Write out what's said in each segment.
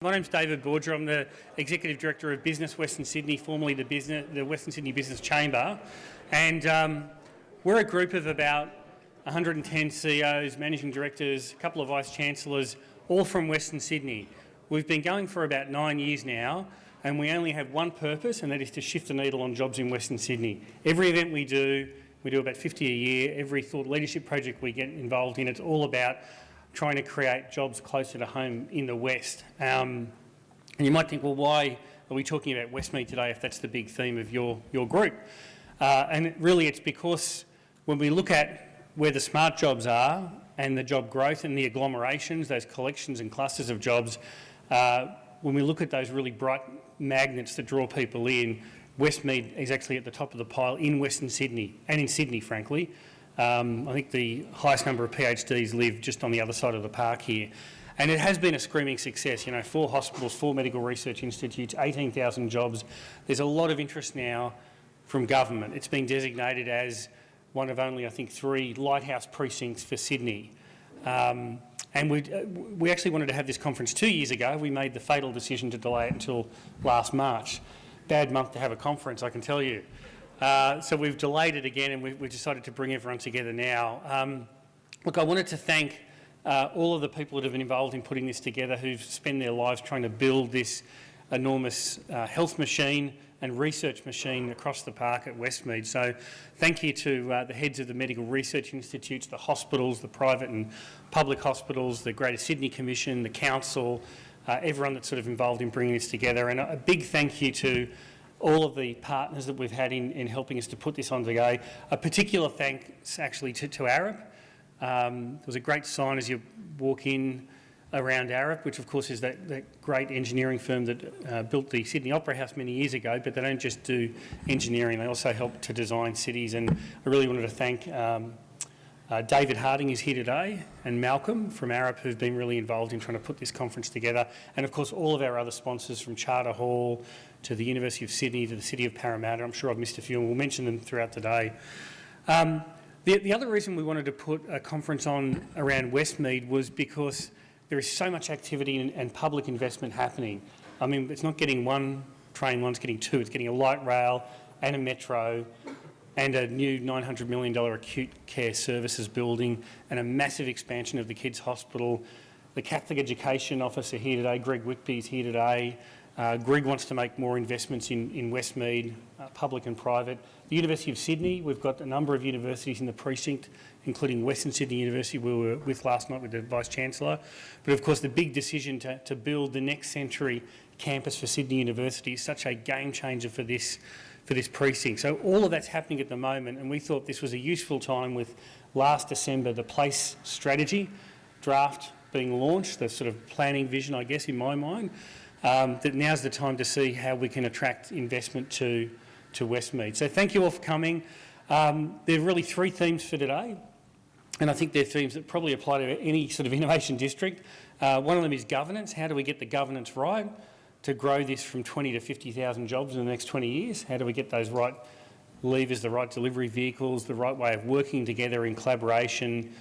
My name's David Borger. I'm the Executive Director of Business Western Sydney, formerly the Western Sydney Business Chamber. And we're a group of about 110 CEOs, Managing Directors, a couple of Vice-Chancellors, all from Western Sydney. We've been going for about 9 years now, and we only have one purpose, and that is to shift the needle on jobs in Western Sydney. Every event we do about 50 a year. Every thought leadership project we get involved in, it's all about trying to create jobs closer to home in the West. And you might think, well, why are we talking about Westmead today if that's the big theme of your group? And really it's because when we look at where the smart jobs are and the job growth and the agglomerations, those collections and clusters of jobs, when we look at those really bright magnets that draw people in, Westmead is actually at the top of the pile in Western Sydney, and in Sydney, frankly. I think the highest number of PhDs live just on the other side of the park here. And it has been a screaming success, 4 hospitals, 4 medical research institutes, 18,000 jobs. There's a lot of interest now from government. It's been designated as one of only, I think, 3 lighthouse precincts for Sydney. And we actually wanted to have this conference 2 years ago. We made the fatal decision to delay it until last March. Bad month to have a conference, I can tell you. So we've delayed it again, and we've decided to bring everyone together now. Look, I wanted to thank all of the people that have been involved in putting this together, who've spent their lives trying to build this enormous health machine and research machine across the park at Westmead. So thank you to the heads of the medical research institutes, the hospitals, the private and public hospitals, the Greater Sydney Commission, the council, everyone that's sort of involved in bringing this together. And a big thank you to all of the partners that we've had in helping us to put this on today. A particular thanks actually to Arup. There was a great sign as you walk in around Arup, which of course is that great engineering firm that built the Sydney Opera House many years ago, but they don't just do engineering, they also help to design cities. And I really wanted to thank David Harding is here today, and Malcolm from Arup, who've been really involved in trying to put this conference together, and of course all of our other sponsors, from Charter Hall to the University of Sydney to the City of Parramatta. I'm sure I've missed a few, and we'll mention them throughout the day. The other reason we wanted to put a conference on around Westmead was because there is so much activity and public investment happening. I mean, it's not getting one train, one's getting 2. It's getting a light rail and a metro, and a new $900 million acute care services building, and a massive expansion of the kids' hospital. The Catholic Education Office are here today. Greg Whitby is here today. Greg wants to make more investments in Westmead, public and private. The University of Sydney, we've got a number of universities in the precinct, including Western Sydney University, we were with last night with the Vice-Chancellor. But of course the big decision to build the next century campus for Sydney University is such a game changer for this precinct. So all of that's happening at the moment, and we thought this was a useful time with last December the place strategy draft being launched, the sort of planning vision, I guess, in my mind, that now's the time to see how we can attract investment to Westmead. So thank you all for coming. There are really 3 themes for today, and I think they're themes that probably apply to any sort of innovation district. One of them is governance. How do we get the governance right to grow this from 20 to 50,000 jobs in the next 20 years? How do we get those right levers, the right delivery vehicles, the right way of working together in collaboration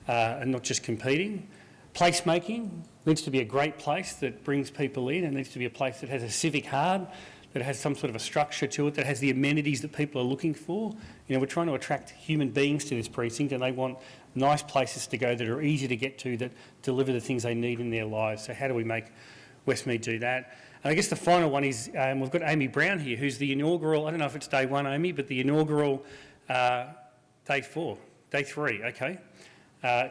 and not just competing? Placemaking needs to be a great place that brings people in. It needs to be a place that has a civic heart, that has some sort of a structure to it, that has the amenities that people are looking for. We're trying to attract human beings to this precinct, and they want nice places to go that are easy to get to, that deliver the things they need in their lives. So how do we make Westmead do that? And I guess the final one is, we've got Amy Brown here, who's the inaugural, I don't know if it's day 1, Amy, but the inaugural day 3, okay,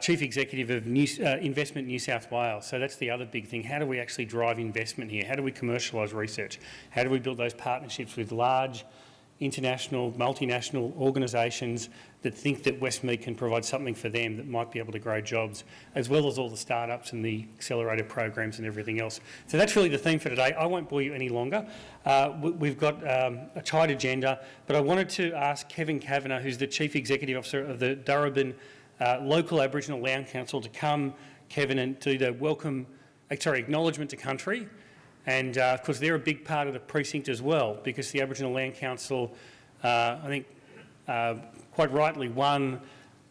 Chief Executive of Investment New South Wales. So that's the other big thing. How do we actually drive investment here? How do we commercialise research? How do we build those partnerships with large international, multinational organisations that think that Westmead can provide something for them that might be able to grow jobs, as well as all the startups and the accelerator programs and everything else. So that's really the theme for today. I won't bore you any longer. We've got a tight agenda, but I wanted to ask Kevin Cavanagh, who's the Chief Executive Officer of the Deerubbin Local Aboriginal Land Council, to come, Kevin, and do the Acknowledgement of Country. And of course they're a big part of the precinct as well, because the Aboriginal Land Council, I think quite rightly, won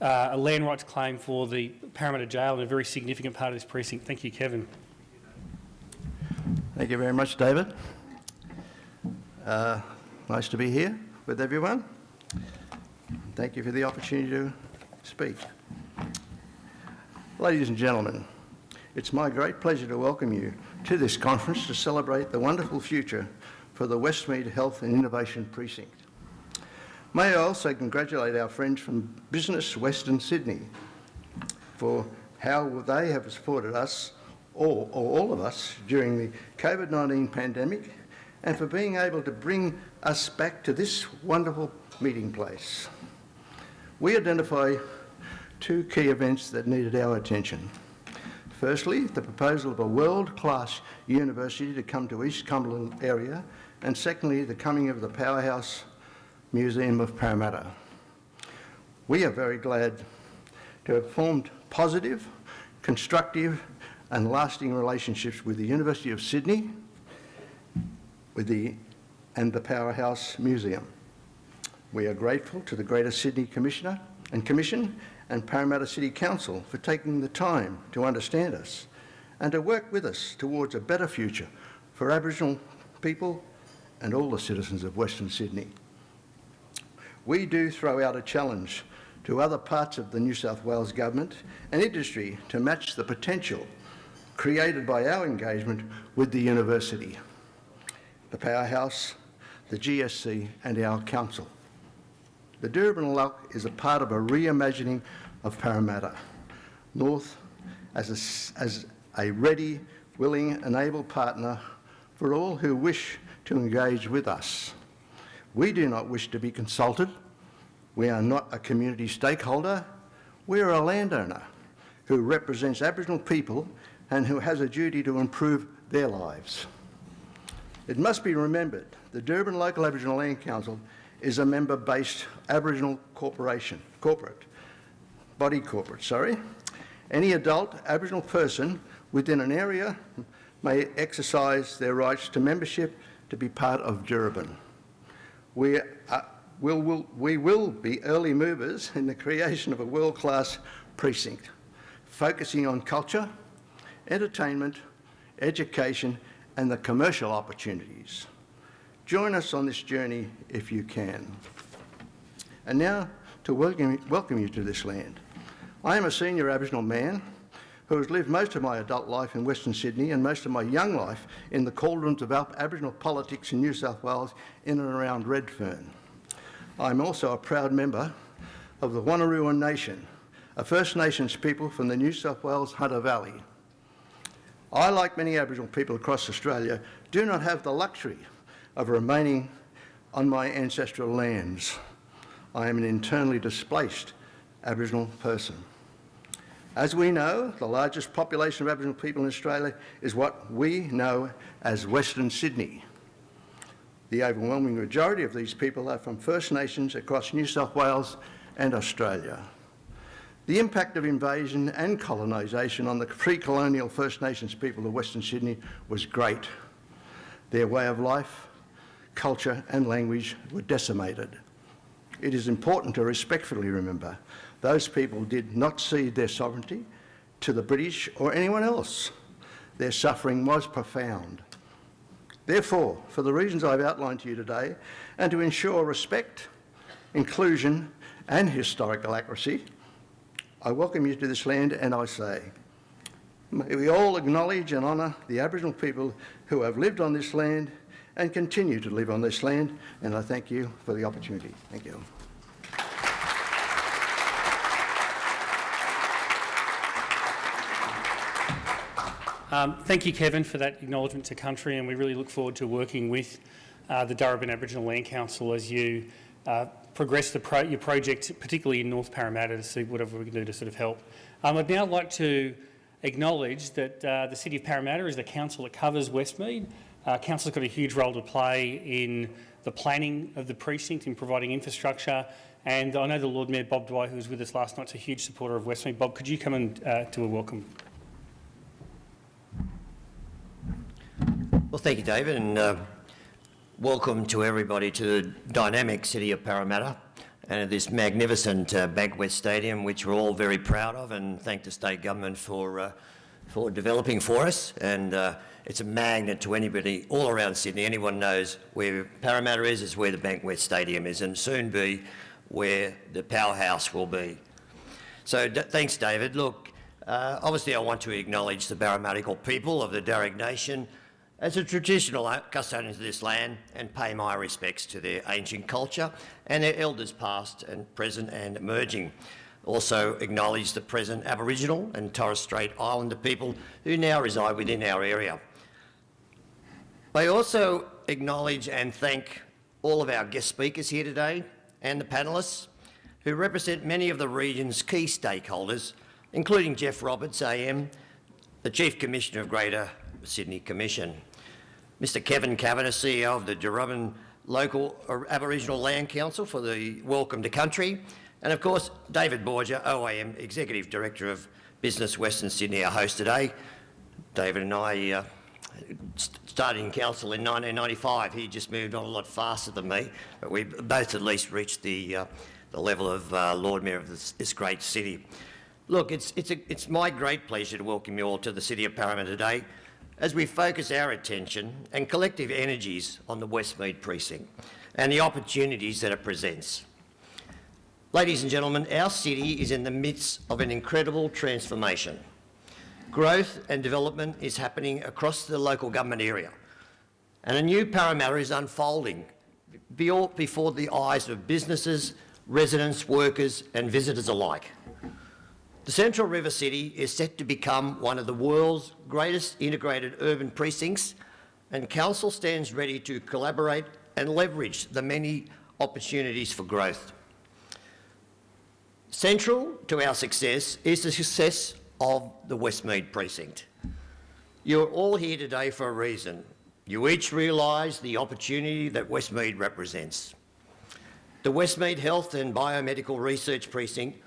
a land rights claim for the Parramatta Jail, and a very significant part of this precinct. Thank you, Kevin. Thank you very much, David. Nice to be here with everyone. Thank you for the opportunity to speak. Ladies and gentlemen, it's my great pleasure to welcome you to this conference to celebrate the wonderful future for the Westmead Health and Innovation Precinct. May I also congratulate our friends from Business Western Sydney for how they have supported us, or all of us, during the COVID-19 pandemic, and for being able to bring us back to this wonderful meeting place. We identify two key events that needed our attention. Firstly, the proposal of a world-class university to come to East Cumberland area, and secondly, the coming of the Powerhouse Museum of Parramatta. We are very glad to have formed positive, constructive and lasting relationships with the University of Sydney and the Powerhouse Museum. We are grateful to the Greater Sydney Commission and Parramatta City Council for taking the time to understand us and to work with us towards a better future for Aboriginal people and all the citizens of Western Sydney. We do throw out a challenge to other parts of the New South Wales Government and industry to match the potential created by our engagement with the university, the Powerhouse, the GSC and our council. The Deerubbin LALC is a part of a reimagining of Parramatta North as a ready, willing and able partner for all who wish to engage with us. We do not wish to be consulted. We are not a community stakeholder. We are a landowner who represents Aboriginal people and who has a duty to improve their lives. It must be remembered the Deerubbin Local Aboriginal Land Council is a member-based Aboriginal corporate. Any adult Aboriginal person within an area may exercise their rights to membership to be part of Deerubbin. We will be early movers in the creation of a world-class precinct, focusing on culture, entertainment, education and the commercial opportunities. Join us on this journey if you can. And now to welcome you to this land. I am a senior Aboriginal man who has lived most of my adult life in Western Sydney and most of my young life in the cauldrons of Aboriginal politics in New South Wales in and around Redfern. I'm also a proud member of the Wanneroo Nation, a First Nations people from the New South Wales Hunter Valley. I, like many Aboriginal people across Australia, do not have the luxury of remaining on my ancestral lands. I am an internally displaced Aboriginal person. As we know, the largest population of Aboriginal people in Australia is what we know as Western Sydney. The overwhelming majority of these people are from First Nations across New South Wales and Australia. The impact of invasion and colonisation on the pre-colonial First Nations people of Western Sydney was great. Their way of life, culture and language were decimated. It is important to respectfully remember those people did not cede their sovereignty to the British or anyone else. Their suffering was profound. Therefore, for the reasons I've outlined to you today, and to ensure respect, inclusion and historical accuracy, I welcome you to this land and I say, may we all acknowledge and honour the Aboriginal people who have lived on this land and continue to live on this land, and I thank you for the opportunity. Thank you. Thank you, Kevin, for that acknowledgement to country, and we really look forward to working with the Deerubbin Aboriginal Land Council as you progress your project, particularly in North Parramatta, to see whatever we can do to sort of help. I'd now like to acknowledge that the City of Parramatta is the council that covers Westmead. Council's got a huge role to play in the planning of the precinct, in providing infrastructure, and I know the Lord Mayor Bob Dwyer, who was with us last night, is a huge supporter of Westmead. Bob, could you come and do a welcome? Well, thank you, David, and welcome to everybody to the dynamic city of Parramatta and this magnificent Bankwest Stadium, which we're all very proud of, and thank the state government for for developing for us, and it's a magnet to anybody all around Sydney. Anyone knows where Parramatta is where the Bankwest Stadium is, and soon be where the powerhouse will be. So thanks, David. Look, obviously I want to acknowledge the Parramatta people of the Darug Nation as a traditional custodians of this land and pay my respects to their ancient culture and their elders past and present and emerging. Also acknowledge the present Aboriginal and Torres Strait Islander people who now reside within our area. I also acknowledge and thank all of our guest speakers here today and the panellists who represent many of the region's key stakeholders, including Jeff Roberts, AM, the Chief Commissioner of Greater Sydney Commission, Mr Cavanagh, CEO of the Deerubbin Local Aboriginal Land Council for the Welcome to Country, and of course David Borger, OAM Executive Director of Business Western Sydney, our host today. David and I started in council in 1995. He just moved on a lot faster than me, but we both at least reached the level of Lord Mayor of this great city. Look, it's my great pleasure to welcome you all to the City of Parramatta today as we focus our attention and collective energies on the Westmead precinct and the opportunities that it presents. Ladies and gentlemen, our city is in the midst of an incredible transformation. Growth and development is happening across the local government area, and a new Parramatta is unfolding before the eyes of businesses, residents, workers and visitors alike. The Central River City is set to become one of the world's greatest integrated urban precincts, and Council stands ready to collaborate and leverage the many opportunities for growth. Central to our success is the success of the Westmead precinct. You're all here today for a reason. You each realise the opportunity that Westmead represents. The Westmead Health and Biomedical Research Precinct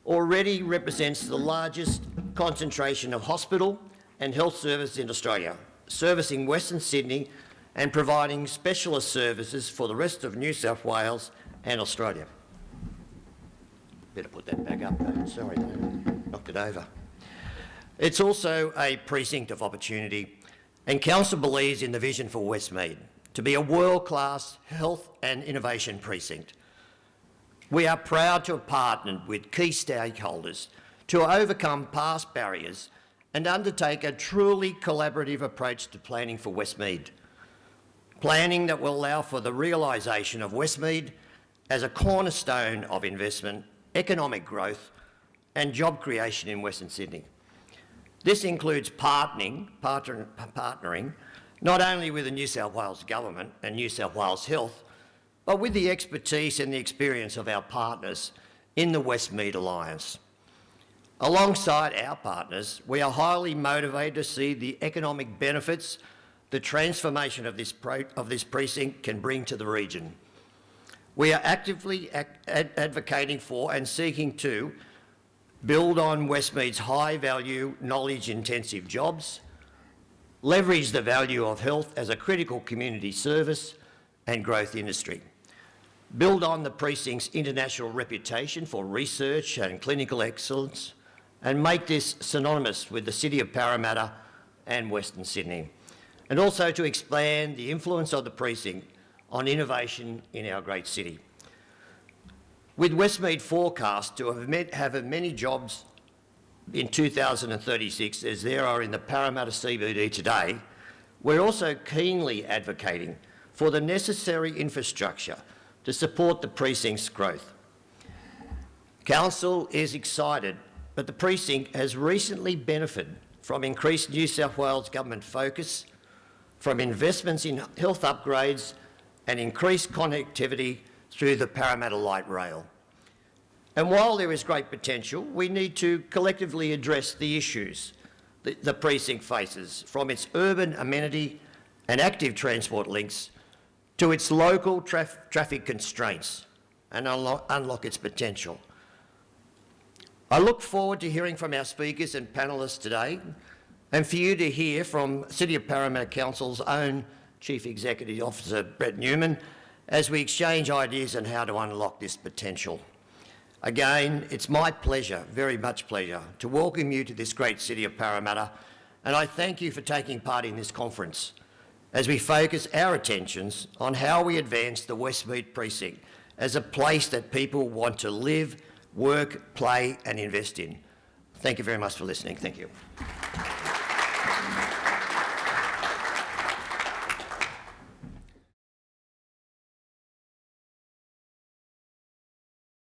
already represents the largest concentration of hospital and health services in Australia, servicing Western Sydney and providing specialist services for the rest of New South Wales and Australia. Better put that back up, sorry, knocked it over. It's also a precinct of opportunity, and Council believes in the vision for Westmead to be a world-class health and innovation precinct. We are proud to have partnered with key stakeholders to overcome past barriers and undertake a truly collaborative approach to planning for Westmead. Planning that will allow for the realisation of Westmead as a cornerstone of investment, economic growth and job creation in Western Sydney. This includes partnering not only with the New South Wales Government and New South Wales Health, but with the expertise and the experience of our partners in the Westmead Alliance. Alongside our partners, we are highly motivated to see the economic benefits the transformation of this precinct can bring to the region. We are actively advocating for and seeking to build on Westmead's high-value, knowledge-intensive jobs, leverage the value of health as a critical community service and growth industry, build on the precinct's international reputation for research and clinical excellence, and make this synonymous with the City of Parramatta and Western Sydney, and also to expand the influence of the precinct on innovation in our great city. With Westmead forecast to have as many jobs in 2036 as there are in the Parramatta CBD today, we're also keenly advocating for the necessary infrastructure to support the precinct's growth. Council is excited, but the precinct has recently benefited from increased New South Wales Government focus, from investments in health upgrades and increased connectivity through the Parramatta Light Rail. And while there is great potential, we need to collectively address the issues that the precinct faces, from its urban amenity and active transport links to its local traffic constraints, and unlock its potential. I look forward to hearing from our speakers and panellists today, and for you to hear from City of Parramatta Council's own Chief Executive Officer, Brett Newman, as we exchange ideas on how to unlock this potential. Again, it's my pleasure, very much pleasure, to welcome you to this great City of Parramatta and I thank you for taking part in this conference as we focus our attentions on how we advance the Westmead precinct as a place that people want to live, work, play and invest in. Thank you very much for listening. Thank you.